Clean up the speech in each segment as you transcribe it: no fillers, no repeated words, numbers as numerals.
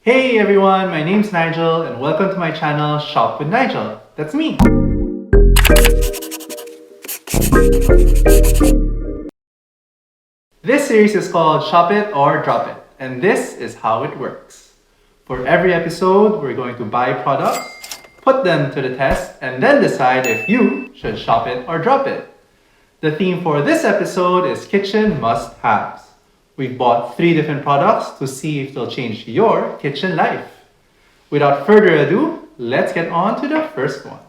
Hey everyone, my name's Nigel and welcome to my channel Shop with Nigel. That's me. This series is called Shop It or Drop It, and this is how it works. For every episode, we're going to buy products, put them to the test, and then decide if you should shop it or drop it. The theme for this episode is kitchen must-haves. We've bought 3 different products to see if they'll change your kitchen life. Without further ado, let's get on to the first one.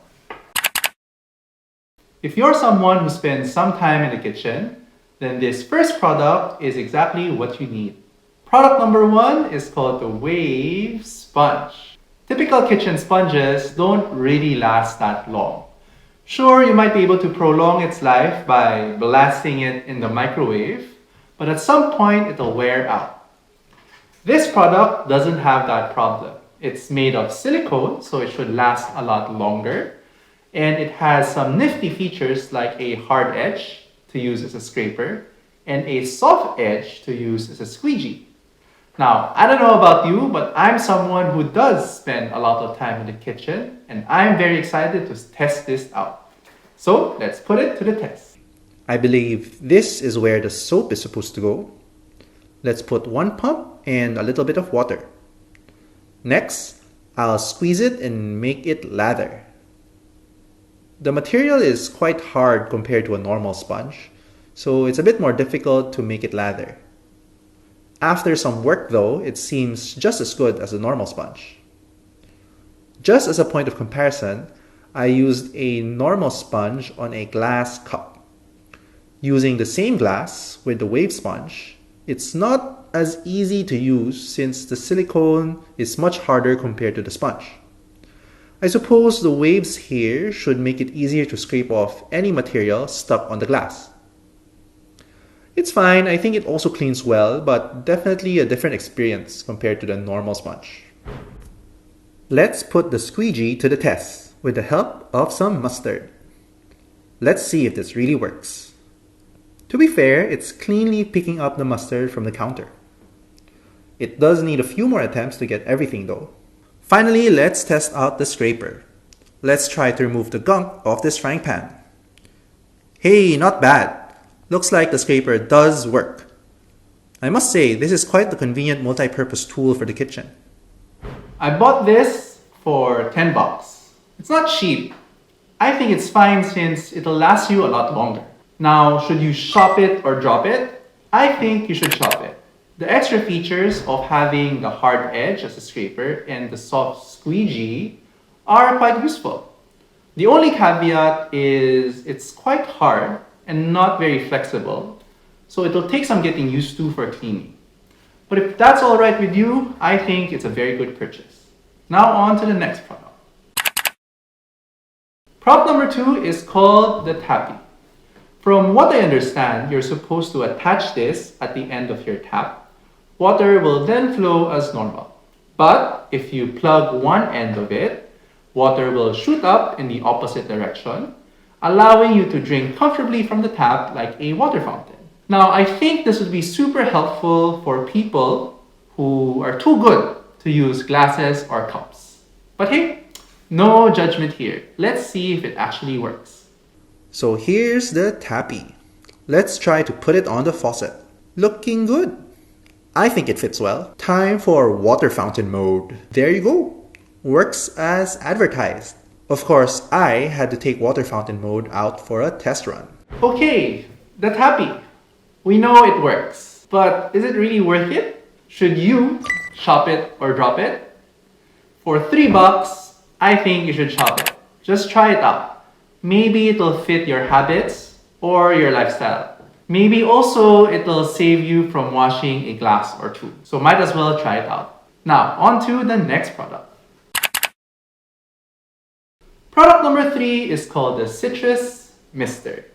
If you're someone who spends some time in the kitchen, then this first product is exactly what you need. Product number 1 is called the Wave Sponge. Typical kitchen sponges don't really last that long. Sure, you might be able to prolong its life by blasting it in the microwave, but at some point it'll wear out. This product doesn't have that problem. It's made of silicone, so it should last a lot longer. And it has some nifty features like a hard edge to use as a scraper and a soft edge to use as a squeegee. Now, I don't know about you, but I'm someone who does spend a lot of time in the kitchen, and I'm very excited to test this out. So let's put it to the test. I believe this is where the soap is supposed to go. Let's put 1 pump and a little bit of water. Next, I'll squeeze it and make it lather. The material is quite hard compared to a normal sponge, so it's a bit more difficult to make it lather. After some work though, it seems just as good as a normal sponge. Just as a point of comparison, I used a normal sponge on a glass cup. Using the same glass with the wave sponge, it's not as easy to use since the silicone is much harder compared to the sponge. I suppose the waves here should make it easier to scrape off any material stuck on the glass. It's fine, I think it also cleans well, but definitely a different experience compared to the normal sponge. Let's put the squeegee to the test with the help of some mustard. Let's see if this really works. To be fair, it's cleanly picking up the mustard from the counter. It does need a few more attempts to get everything though. Finally, let's test out the scraper. Let's try to remove the gunk off this frying pan. Hey, not bad. Looks like the scraper does work. I must say, this is quite the convenient multi-purpose tool for the kitchen. I bought this for 10 bucks. It's not cheap. I think it's fine since it'll last you a lot longer. Now, should you shop it or drop it? I think you should shop it. The extra features of having the hard edge as a scraper and the soft squeegee are quite useful. The only caveat is it's quite hard and not very flexible, so it'll take some getting used to for cleaning. But if that's alright with you, I think it's a very good purchase. Now on to the next product. Product number 2 is called the Tappy. From what I understand, you're supposed to attach this at the end of your tap. Water will then flow as normal. But if you plug one end of it, water will shoot up in the opposite direction, allowing you to drink comfortably from the tap like a water fountain. Now, I think this would be super helpful for people who are too good to use glasses or cups. But hey, no judgment here. Let's see if it actually works. So here's the tappy. Let's try to put it on the faucet. Looking good. I think it fits well. Time for water fountain mode. There you go. Works as advertised. Of course, I had to take water fountain mode out for a test run. Okay, the Tappy. We know it works, but is it really worth it? Should you shop it or drop it? For 3 bucks, I think you should shop it. Just try it out. Maybe it'll fit your habits or your lifestyle. Maybe also it'll save you from washing a glass or 2. So might as well try it out. Now, on to the next product. Product number 3 is called the Citrus Mister.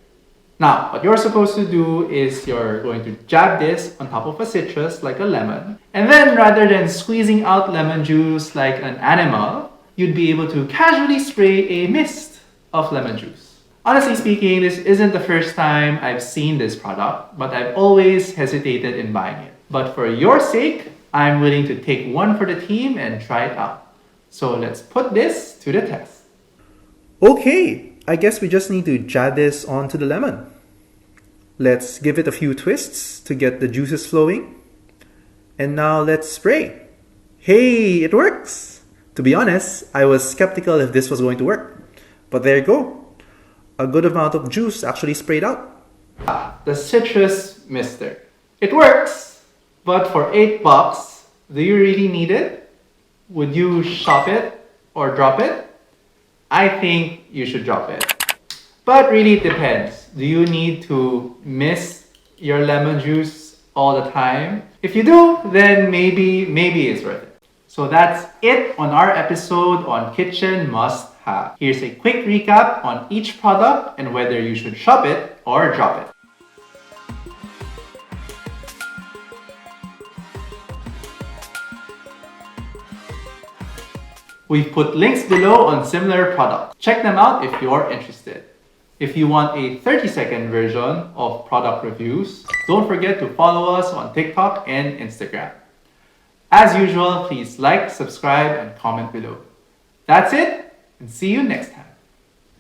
Now, what you're supposed to do is you're going to jab this on top of a citrus like a lemon. And then rather than squeezing out lemon juice like an animal, you'd be able to casually spray a mist of lemon juice. Honestly speaking, this isn't the first time I've seen this product, but I've always hesitated in buying it. But for your sake, I'm willing to take one for the team and try it out. So let's put this to the test. Okay, I guess we just need to add this onto the lemon. Let's give it a few twists to get the juices flowing. And now let's spray. Hey, it works! To be honest, I was skeptical if this was going to work. But there you go. A good amount of juice actually sprayed out. The citrus mister. It works, but for $8, do you really need it? Would you shop it or drop it? I think you should drop it. But really it depends. Do you need to miss your lemon juice all the time? If you do, then maybe it's worth it. So that's it on our episode on kitchen must-have. Here's a quick recap on each product and whether you should shop it or drop it. We've put links below on similar products. Check them out if you're interested. If you want a 30-second version of product reviews, don't forget to follow us on TikTok and Instagram. As usual, please like, subscribe, and comment below. That's it, and see you next time.